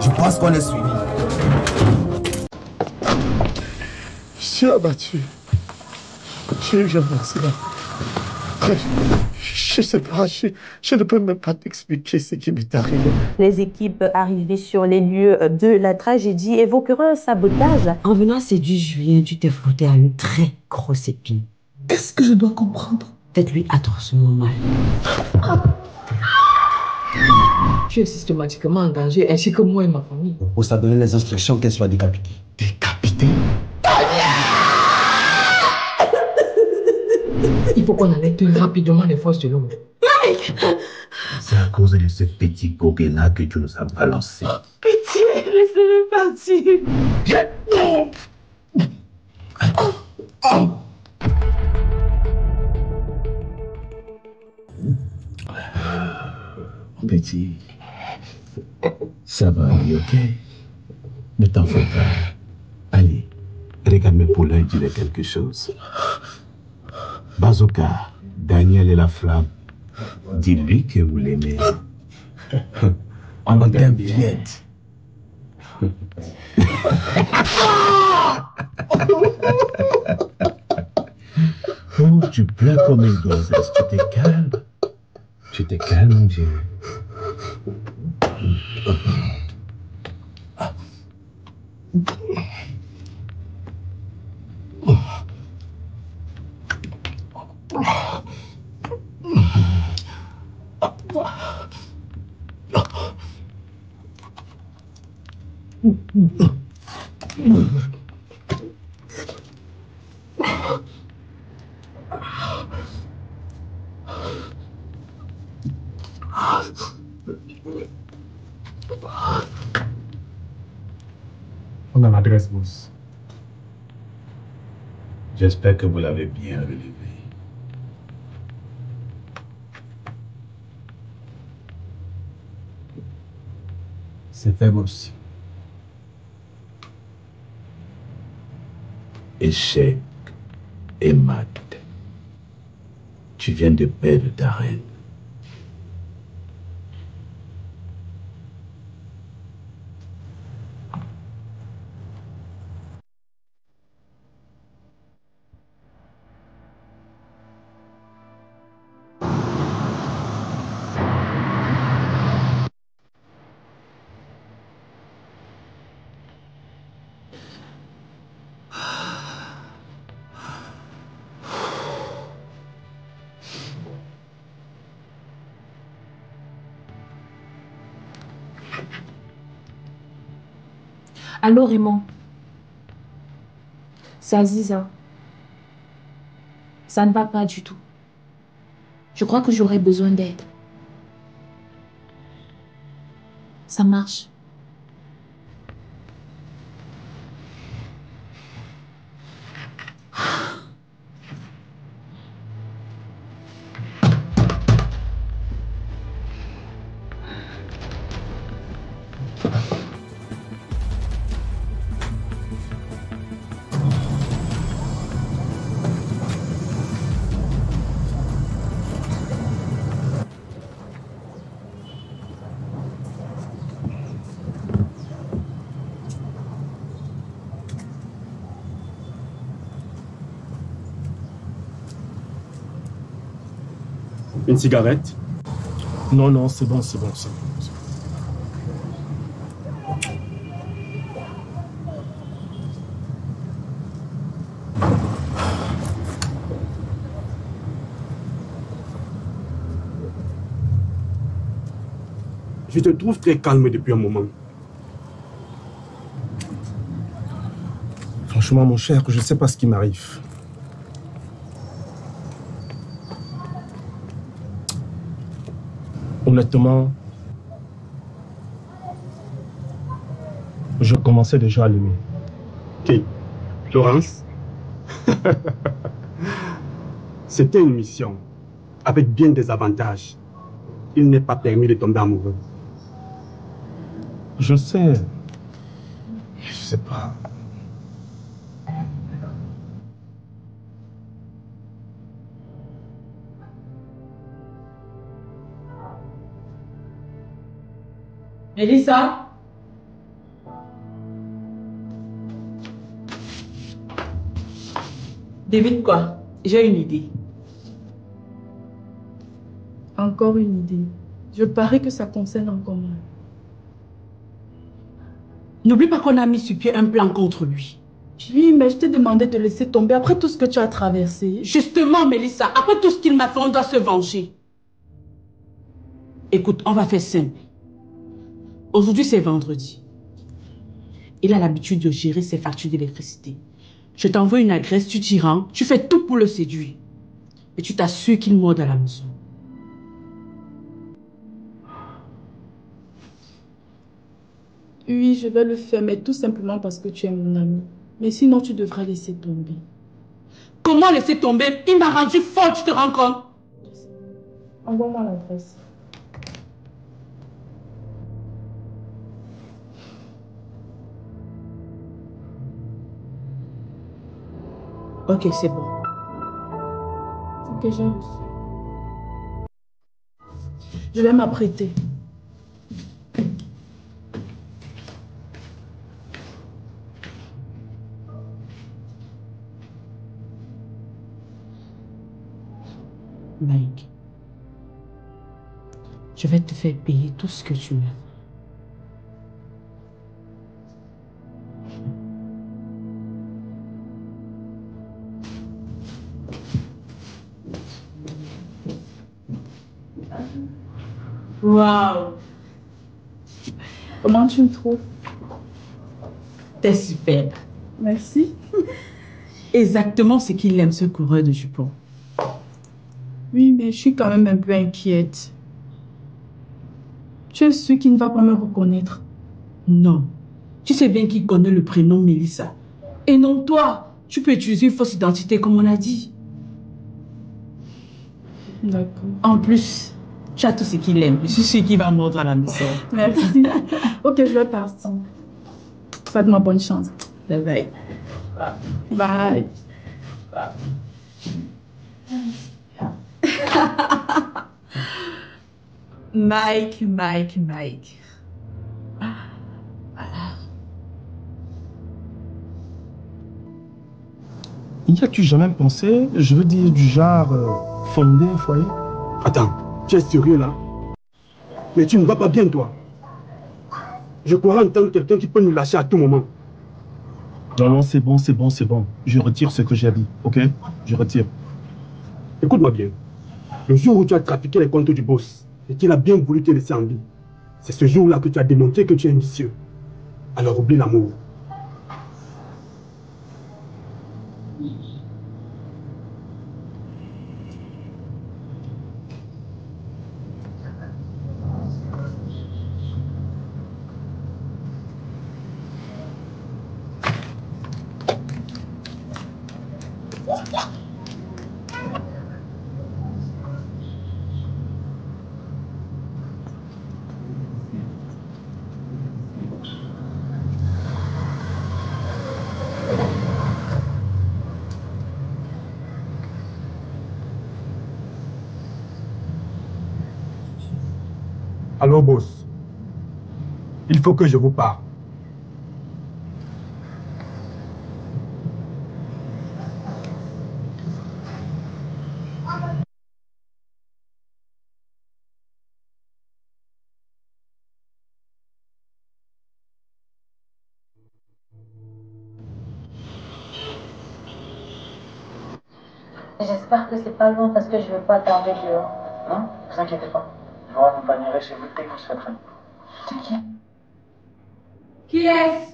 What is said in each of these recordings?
Je pense qu'on est suivi. Je suis abattu. Je suis je sais pas, je ne peux même pas t'expliquer ce qui m'est arrivé. Les équipes arrivées sur les lieux de la tragédie évoqueront un sabotage. En venant séduire Julien, tu t'es frotté à une très grosse épine. Qu'est-ce que je dois comprendre? Faites-lui atrocement mal. Tu es systématiquement en danger, ainsi que moi et ma famille. On s'est donné les instructions qu'elle soit décapitée. Décapitée? Il faut qu'on alerte rapidement les forces de l'ordre. C'est à cause de ce petit coquin-là que tu nous as balancé. Pitié, laissez-le partir. Mon petit, ça va aller, ok? Ne t'en fais pas. Allez, regarde mes poulains et dis-les quelque chose. Bazooka, Daniel et la flamme, dis-lui que vous l'aimez. On t'aime bien. Oh, tu pleures comme une gonzesse, tu te calmes. Tu te calmes, mon Dieu. On a l'adresse, boss. J'espère que vous l'avez bien relevé. C'est fait, boss. Échec et mat. Tu viens de perdre ta reine. Allô Raymond, c'est Aziza. Ça ne va pas du tout. Je crois que j'aurais besoin d'aide. Ça marche. Une cigarette? Non, non, c'est bon, c'est bon, c'est bon. Je te trouve très calme depuis un moment. Franchement, mon cher, je ne sais pas ce qui m'arrive. Honnêtement, je commençais déjà à l'aimer. Qui? Florence? C'était une mission, avec bien des avantages. Il n'est pas permis de tomber amoureux. Je sais. Je sais pas. Mélissa? David, quoi? J'ai une idée. Encore une idée. Je parie que ça concerne encore moi. N'oublie pas qu'on a mis sur pied un plan contre lui. Oui, mais je t'ai demandé de laisser tomber après tout ce que tu as traversé. Justement, Mélissa, après tout ce qu'il m'a fait, on doit se venger. Écoute, on va faire simple. Aujourd'hui, c'est vendredi. Il a l'habitude de gérer ses factures d'électricité. Je t'envoie une adresse, tu t'y rends, tu fais tout pour le séduire. Et tu t'assures qu'il morde à la maison. Oui, je vais le faire, mais tout simplement parce que tu es mon ami. Mais sinon, tu devras laisser tomber. Comment laisser tomber? Il m'a rendu folle, tu te rends compte? Envoie-moi l'adresse. Ok, c'est bon. Ok, j'ai reçu. Je vais m'apprêter. Mike, je vais te faire payer tout ce que tu veux. Waouh! Comment tu me trouves? T'es superbe. Merci. Exactement ce qu'il aime, ce coureur de jupons. Oui, mais je suis quand même un peu inquiète. Tu es sûr qu'il ne va pas me reconnaître? Non. Tu sais bien qu'il connaît le prénom Mélissa. Et non toi. Tu peux utiliser une fausse identité comme on a dit. D'accord. En plus, tu as tout ce qu'il aime. Je suis sûre qu'il va mordre à la maison. Merci. Ok, je vais partir. Faites-moi bonne chance. Bye bye. Bye. Mike. Y as-tu jamais pensé, je veux dire, du genre, fonder un foyer? Attends, tu es sérieux là? Mais tu ne vas pas bien toi. Je crois entendre quelqu'un qui peut nous lâcher à tout moment. Non, non, c'est bon, c'est bon, c'est bon. Je retire ce que j'ai dit, ok? Je retire. Écoute-moi bien. Le jour où tu as trafiqué les comptes du boss et qu'il a bien voulu te laisser en vie, c'est ce jour-là que tu as démontré que tu es ambitieux. Alors oublie l'amour. Alors boss, il faut que je vous parle. J'espère que c'est pas loin parce que je veux pas tarder dehors. Non, ne vous inquiétez pas. Je vous raccompagnerai chez vous dès que vous serez prêt. C'est qui? Qui est-ce?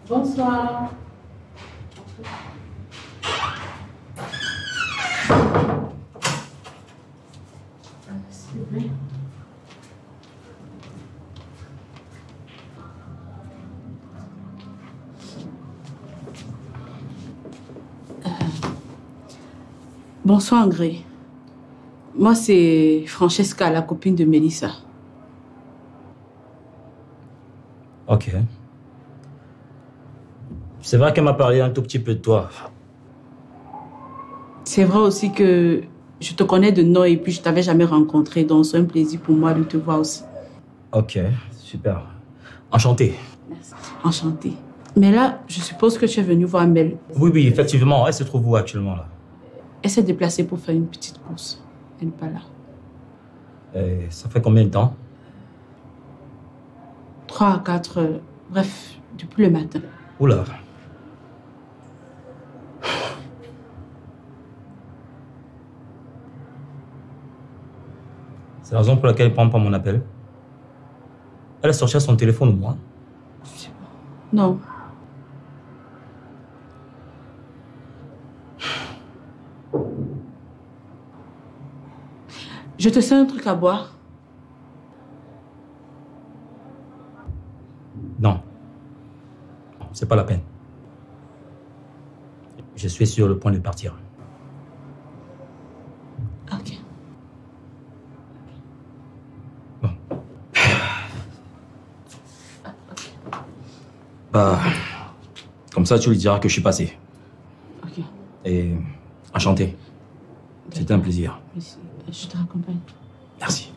Bonsoir. S'il vous plaît. Bonsoir, André. Moi, c'est Francesca, la copine de Mélissa. Ok. C'est vrai qu'elle m'a parlé un tout petit peu de toi. C'est vrai aussi que je te connais de nom et puis je t'avais jamais rencontré, donc c'est un plaisir pour moi de te voir aussi. Ok, super. Enchanté. Merci. Enchantée. Mais là, je suppose que tu es venu voir Mel. Oui, effectivement. Elle se trouve où actuellement là? Elle s'est déplacée pour faire une petite course. Elle n'est pas là. Et ça fait combien de temps? 3 à 4 heures. Bref, depuis le matin. Oula. C'est la raison pour laquelle elle ne prend pas mon appel. Elle a sorti son téléphone ou moi? Non. Je te sers un truc à boire. Non. C'est pas la peine. Je suis sur le point de partir. Ok. Bon. Bah, comme ça, tu lui diras que je suis passé. Ok. Et enchanté. C'était un plaisir. Merci. Je te raccompagne. Merci.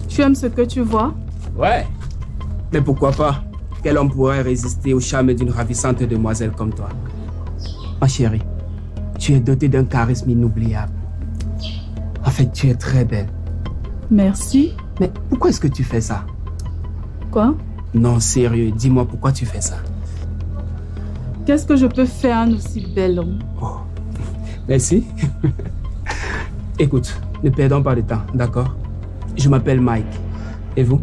Tu aimes ce que tu vois? Ouais. Mais pourquoi pas? Quel homme pourrait résister au charme d'une ravissante demoiselle comme toi? Ma chérie, tu es dotée d'un charisme inoubliable. En fait, tu es très belle. Merci. Mais pourquoi est-ce que tu fais ça? Quoi? Non, sérieux, dis-moi pourquoi tu fais ça. Qu'est-ce que je peux faire un aussi bel homme? Oh, merci. Écoute, ne perdons pas de temps, d'accord? Je m'appelle Mike. Et vous?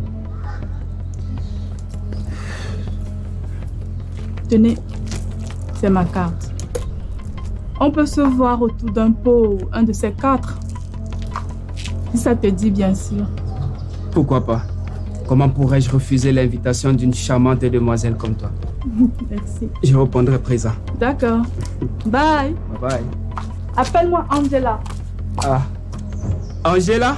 Tenez, c'est ma carte. On peut se voir autour d'un pot, un de ces 4. Si ça te dit, bien sûr. Pourquoi pas? Comment pourrais-je refuser l'invitation d'une charmante demoiselle comme toi? Merci. Je répondrai présent. D'accord. Bye. Bye bye. Appelle-moi Angela. Ah. Angela?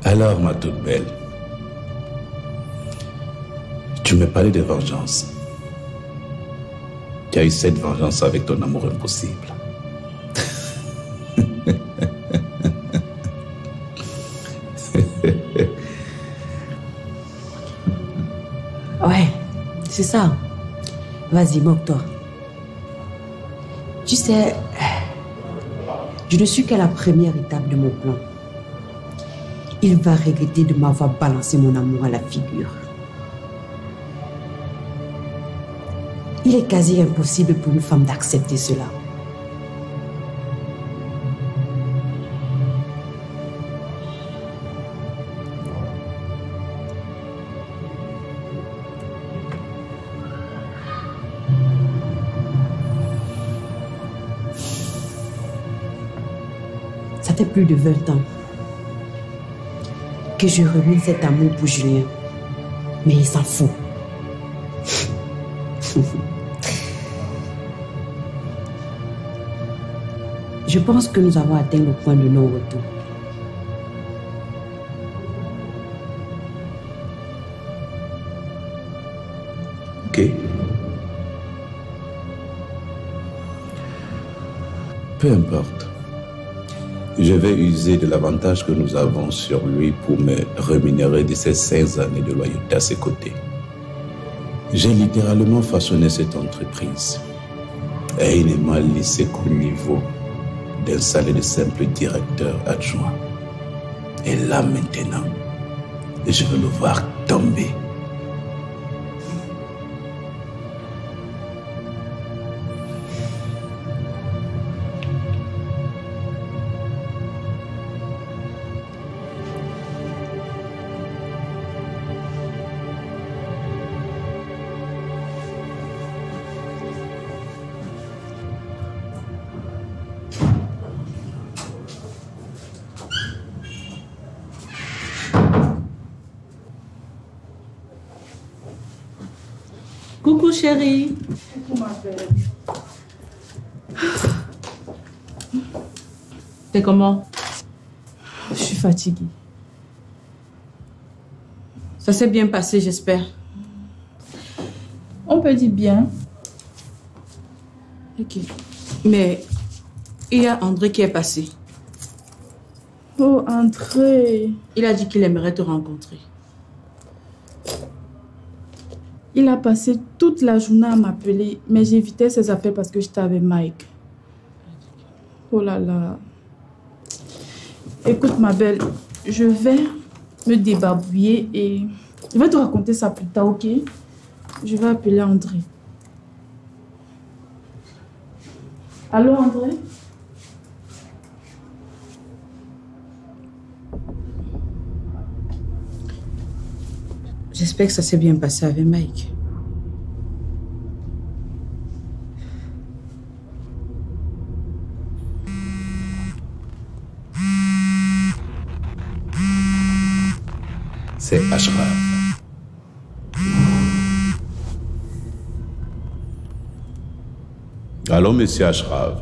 Alors, ma toute belle, tu me parlais de vengeance. Tu as eu cette vengeance avec ton amour impossible. Ouais, c'est ça. Vas-y, moque-toi. Tu sais, je ne suis qu'à la première étape de mon plan. Il va regretter de m'avoir balancé mon amour à la figure. Il est quasi impossible pour une femme d'accepter cela. Ça fait plus de 20 ans que je rumine cet amour pour Julien. Mais il s'en fout. Je pense que nous avons atteint le point de non-retour. Ok. Peu importe. Je vais user de l'avantage que nous avons sur lui pour me rémunérer de ces 16 années de loyauté à ses côtés. J'ai littéralement façonné cette entreprise. Et il ne m'a laissé qu'au niveau d'un salaire de simple directeur adjoint. Et là maintenant, je veux le voir tomber. Coucou chérie. Coucou ma belle. T'es comment? Je suis fatiguée. Ça s'est bien passé, j'espère. On peut dire bien. Ok. Mais il y a André qui est passé. Oh, André. Il a dit qu'il aimerait te rencontrer. Il a passé toute la journée à m'appeler, mais j'évitais ses appels parce que j'étais avec Mike. Oh là là. Écoute ma belle, je vais me débarbouiller et je vais te raconter ça plus tard, ok? Je vais appeler André. Allô André? J'espère que ça s'est bien passé avec Mike. C'est Ashraf. Allô, monsieur Ashraf.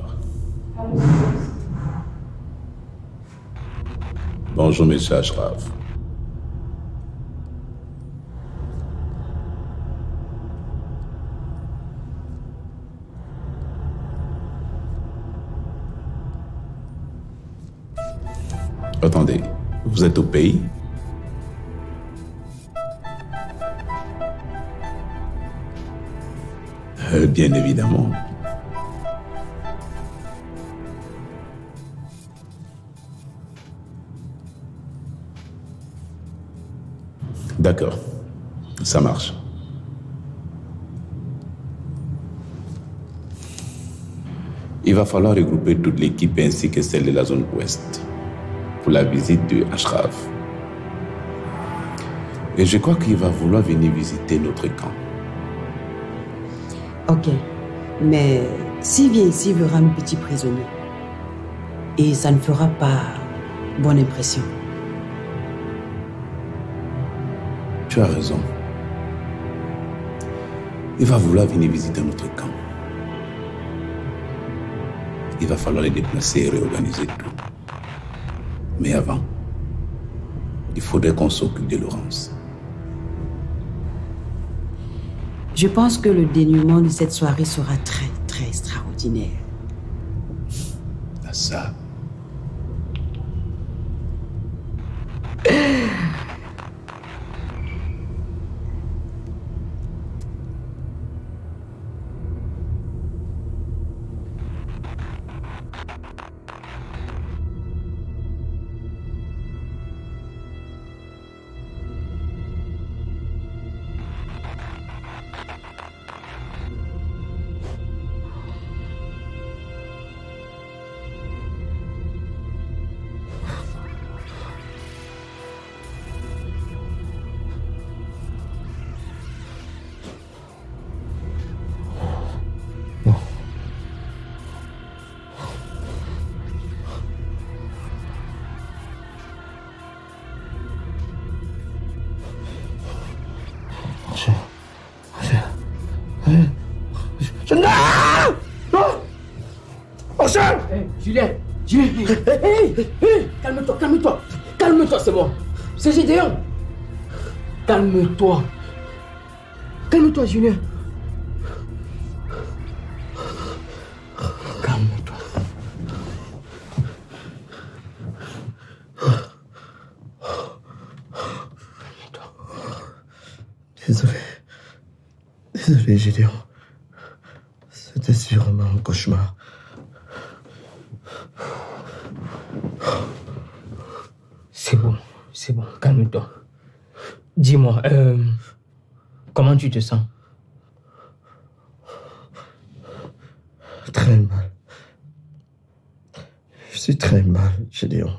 Bonjour, monsieur Ashraf. Attendez, vous êtes au pays? Bien évidemment. D'accord, ça marche. Il va falloir regrouper toute l'équipe ainsi que celle de la zone ouest pour la visite de Ashraf. Et je crois qu'il va vouloir venir visiter notre camp. Ok, mais s'il vient ici, il verra nos petits prisonniers. Et ça ne fera pas bonne impression. Tu as raison. Il va vouloir venir visiter notre camp. Il va falloir les déplacer et réorganiser tout. Mais avant, il faudrait qu'on s'occupe de Laurence. Je pense que le dénouement de cette soirée sera très, très extraordinaire. Ça. Non! Orchan! Julien! Calme-toi, calme-toi! Calme-toi, c'est bon! C'est Gédéon! Calme-toi! Calme-toi, Julien! Calme-toi. Désolé, Gédéon. C'était sûrement un cauchemar. C'est bon, calme-toi. Dis-moi, comment tu te sens? Très mal. Je suis très mal, Gédéon.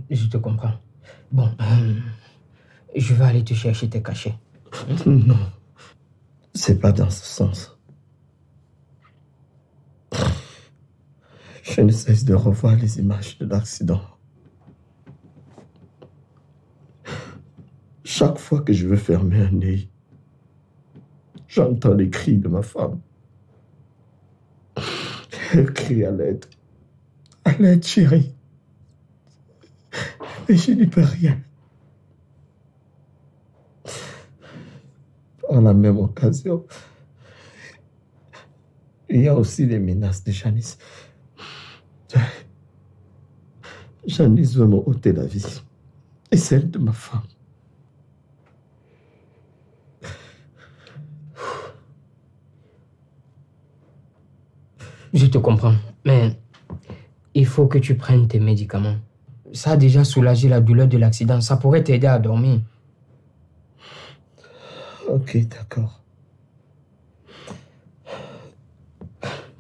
Je te comprends. Bon, je vais aller te chercher tes cachets. Non, c'est pas dans ce sens. Je ne cesse de revoir les images de l'accident. Chaque fois que je veux fermer un œil, j'entends les cris de ma femme. Elle crie à l'aide. À l'aide, chérie. Mais je n'y peux rien. Par la même occasion, il y a aussi les menaces de Janice. Janice veut me ôter la vie. Et celle de ma femme. Je te comprends, mais il faut que tu prennes tes médicaments. Ça a déjà soulagé la douleur de l'accident. Ça pourrait t'aider à dormir. Ok, d'accord.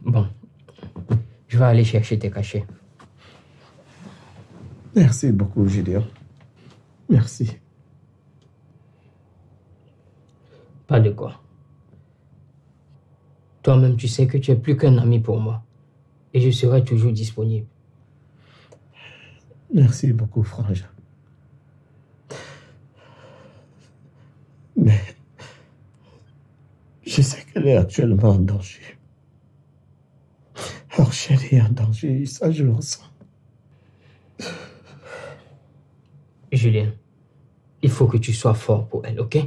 Bon, je vais aller chercher tes cachets. Merci beaucoup, Gédéon. Merci. Pas de quoi. Toi-même, tu sais que tu es plus qu'un ami pour moi. Et je serai toujours disponible. Merci beaucoup, Frangin. Mais je sais qu'elle est actuellement en danger. Alors, chérie est en danger, ça je le ressens. Julien, il faut que tu sois fort pour elle, ok?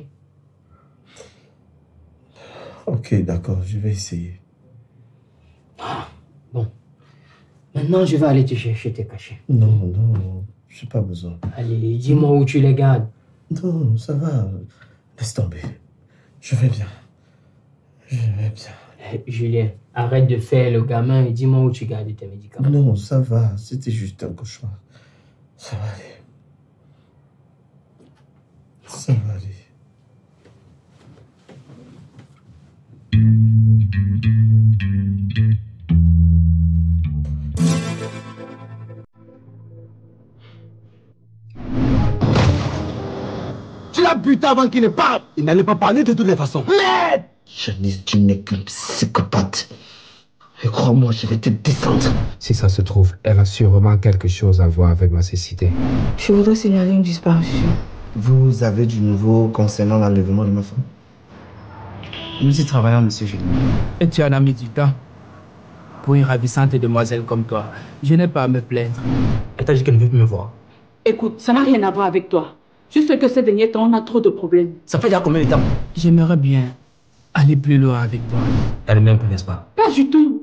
Ok, d'accord, je vais essayer. Bon. Maintenant, je vais aller te chercher tes cachets. Non, je n'ai pas besoin. Allez, dis-moi où tu les gardes. Non, ça va. Laisse tomber. Je vais bien. Julien, arrête de faire le gamin et dis-moi où tu gardes tes médicaments. Non, ça va. C'était juste un cauchemar. Ça va aller. Ça va aller. Tu l'as buté avant qu'il ne parle. Il n'allait pas parler de toutes les façons. Merde! Janice, tu n'es qu'un psychopathe. Et crois-moi, je vais te descendre. Si ça se trouve, elle a sûrement quelque chose à voir avec ma cécité. Je voudrais signaler une disparition. Vous avez du nouveau concernant l'enlèvement de ma femme? Nous y travaillons, monsieur Julien. Et tu en as mis du temps. Pour une ravissante demoiselle comme toi, je n'ai pas à me plaindre. Elle t'a dit qu'elle ne veut plus me voir. Écoute, ça n'a rien à voir avec toi. Juste que ces derniers temps, on a trop de problèmes. Ça fait déjà combien de temps? J'aimerais bien aller plus loin avec toi. Elle m'aime, n'est-ce pas? Pas du tout.